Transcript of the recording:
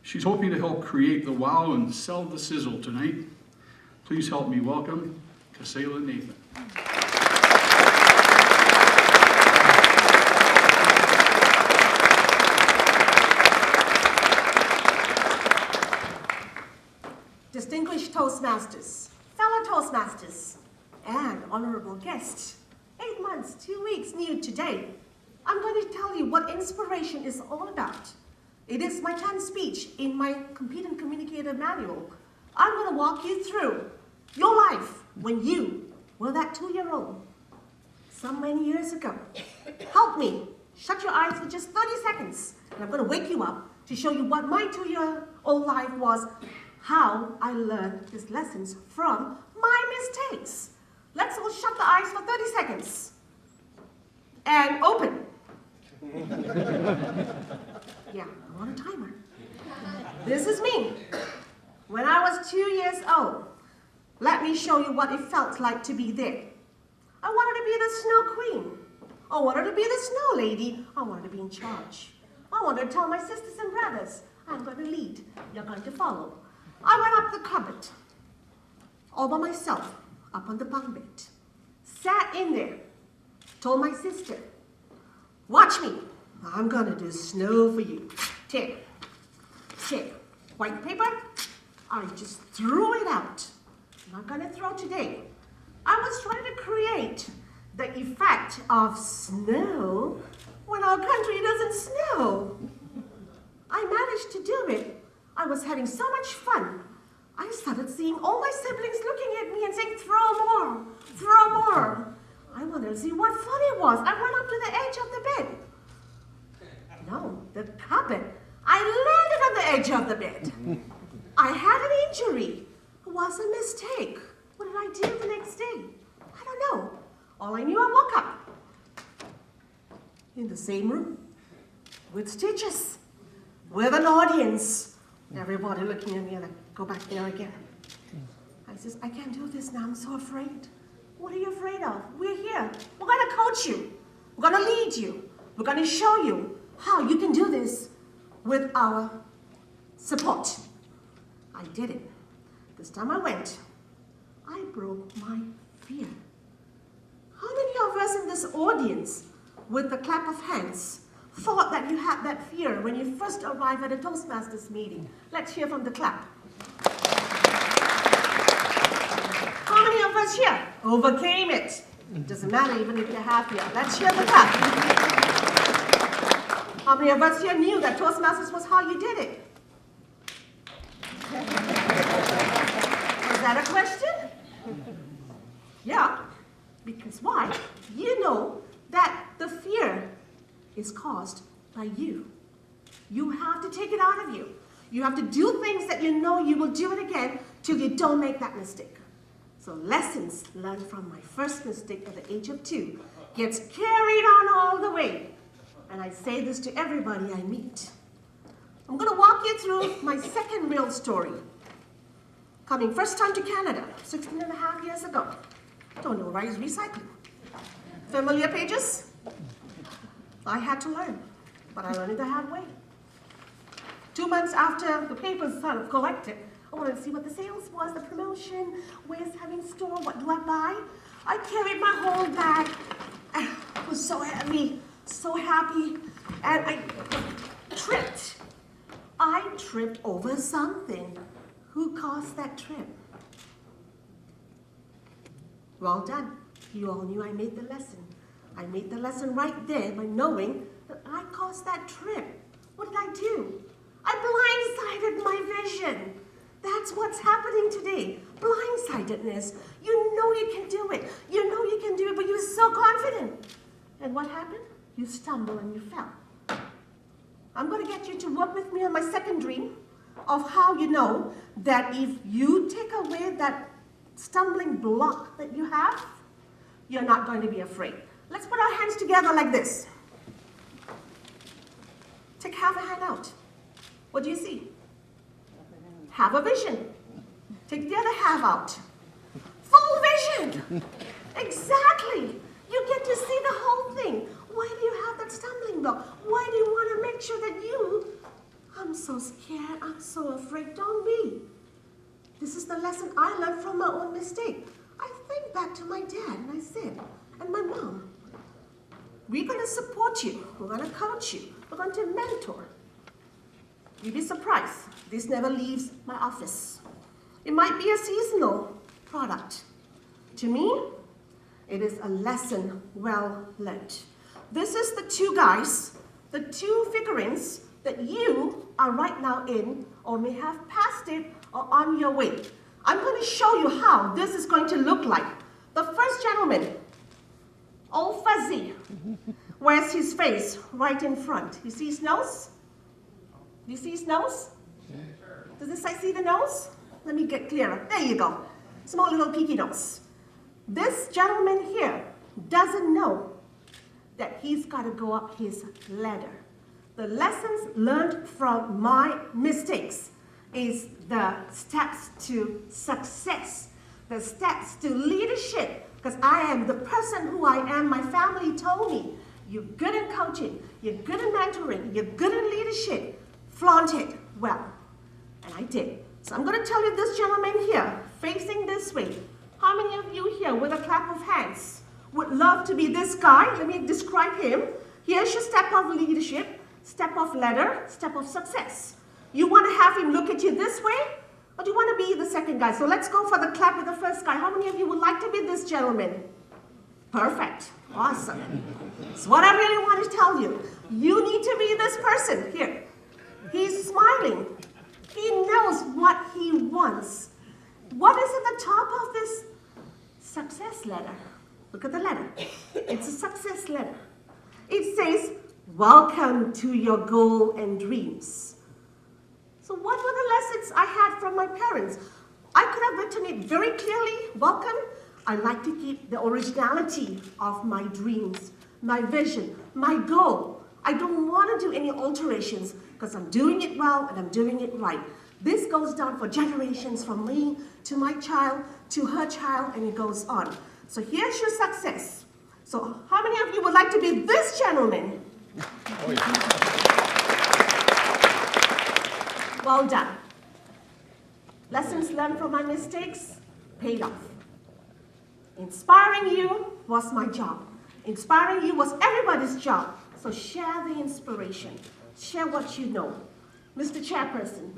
She's hoping to help create the wow and sell the sizzle tonight. Please help me welcome Kusayla Nathan. Distinguished Toastmasters, fellow Toastmasters, and honorable guests, 8 months, 2 weeks new today, I'm going to tell you what inspiration is all about. It is my 10th speech in my Competent Communicator Manual. I'm going to walk you through your life when you were that 2-year-old. So many years ago. Help me. Shut your eyes for just 30 seconds. And I'm going to wake you up to show you what my 2-year-old life was, how I learned these lessons from my mistakes. Let's all shut the eyes for 30 seconds. And open. Yeah, I'm on a timer. This is me. When I was 2 years old, let me show you what it felt like to be there. I wanted to be the snow queen. I wanted to be the snow lady. I wanted to be in charge. I wanted to tell my sisters and brothers, I'm going to lead. You're going to follow. I went up the cupboard, all by myself, up on the bunk bed. Sat in there, told my sister, watch me. I'm going to do snow for you. Take. White paper, I just threw it out. I'm not going to throw today. I was trying to create the effect of snow when our country doesn't snow. I managed to do it. I was having so much fun. I started seeing all my siblings looking at me and saying, throw more, throw more. I wanted to see what fun it was. I went up to the edge of the bed. No, the cupboard. I landed on the edge of the bed. I had an injury. It was a mistake. What did I do the next day? I don't know. All I knew, I woke up in the same room with stitches, with an audience. Everybody looking at me and I go back there again. I says, I can't do this now. I'm so afraid. What are you afraid of? We're here. We're going to coach you. We're going to lead you. We're going to show you how you can do this with our support. I did it. This time I went. I broke my fear. How many of us in this audience, with the clap of hands, thought that you had that fear when you first arrived at a Toastmasters meeting? Let's hear from the clap. How many of us here overcame it? Doesn't matter even if you're half here. Let's hear the clap. How many of us here knew that Toastmasters was how you did it? Was that a question? Yeah. Because why? You know that the fear is caused by you. You have to take it out of you. You have to do things that you know you will do it again till you don't make that mistake. So lessons learned from my first mistake at the age of 2 gets carried on all the way. And I say this to everybody I meet. I'm going to walk you through my second real story. Coming first time to Canada, 16 and a half years ago. Don't know rice recycling. Familiar pages? I had to learn, but I learned it the hard way. 2 months after the papers sort of collected, I wanted to see what the sales was, the promotion, where's having store, what do I buy? I carried my whole bag. It was so heavy, so happy, and I tripped. I tripped over something. Who caused that trip? Well done. You all knew I made the lesson. I made the lesson right there by knowing that I caused that trip. What did I do? I blindsided my vision. That's what's happening today. Blindsidedness. You know you can do it. You know you can do it, but you're so confident. And what happened? You stumbled and you fell. I'm going to get you to work with me on my second dream of how you know that if you take away that stumbling block that you have, you're not going to be afraid. Let's put our hands together like this. Take half a hand out. What do you see? Have a vision. Take the other half out. Full vision. Exactly. You get to see the whole thing. Why do you have that stumbling block? Why do you want to make sure that I'm so so scared, I'm so afraid. Don't be. This is the lesson I learned from my own mistake. I think back to my dad and I said, and my mom, we're going to support you. We're going to coach you. We're going to mentor. You'd be surprised. This never leaves my office. It might be a seasonal product. To me, it is a lesson well learned. This is the two guys, the two figurines that you are right now in, or may have passed it, or on your way. I'm going to show you how this is going to look like. The first gentleman, all fuzzy. Where's his face? Right in front. You see his nose? Do you see his nose? Does this side see the nose? Let me get clearer. There you go. Small little peaky nose. This gentleman here doesn't know that he's got to go up his ladder. The lessons learned from my mistakes is the steps to success, the steps to leadership, because I am the person who I am. My family told me, you're good in coaching, you're good in mentoring, you're good in leadership, flaunt it well. And I did. So I'm going to tell you this gentleman here, facing this way. How many of you here, with a clap of hands, would love to be this guy? Let me describe him. Here's your step of leadership, step of ladder, step of success. You want to have him look at you this way, or do you want to be the second guy? So let's go for the clap with the first guy. How many of you would like to be this gentleman? Perfect. Awesome. So what I really want to tell you, you need to be this person here. He's smiling. He knows what he wants. What is at the top of this success ladder? Look at the ladder. It's a success ladder. It says, welcome to your goal and dreams. So what were the lessons I had from my parents? I could have written it very clearly, welcome. I like to keep the originality of my dreams, my vision, my goal. I don't want to do any alterations because I'm doing it well and I'm doing it right. This goes down for generations, from me to my child, to her child, and it goes on. So here's your success. So how many of you would like to be this gentleman? Oh, yeah. Well done. Lessons learned from my mistakes paid off. Inspiring you was my job. Inspiring you was everybody's job. So share the inspiration. Share what you know. Mr. Chairperson.